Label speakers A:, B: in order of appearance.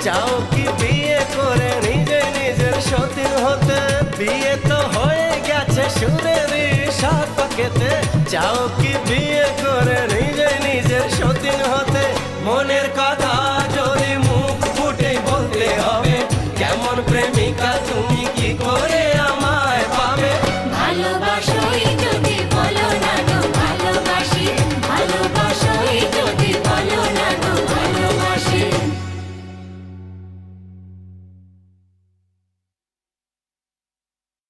A: চাও কি বিয়ে করে নিজে নিজের সতীর হতে? বিয়ে তো হয়ে গেছে সুরের সাত পাকেতে, চাও কি বিয়ে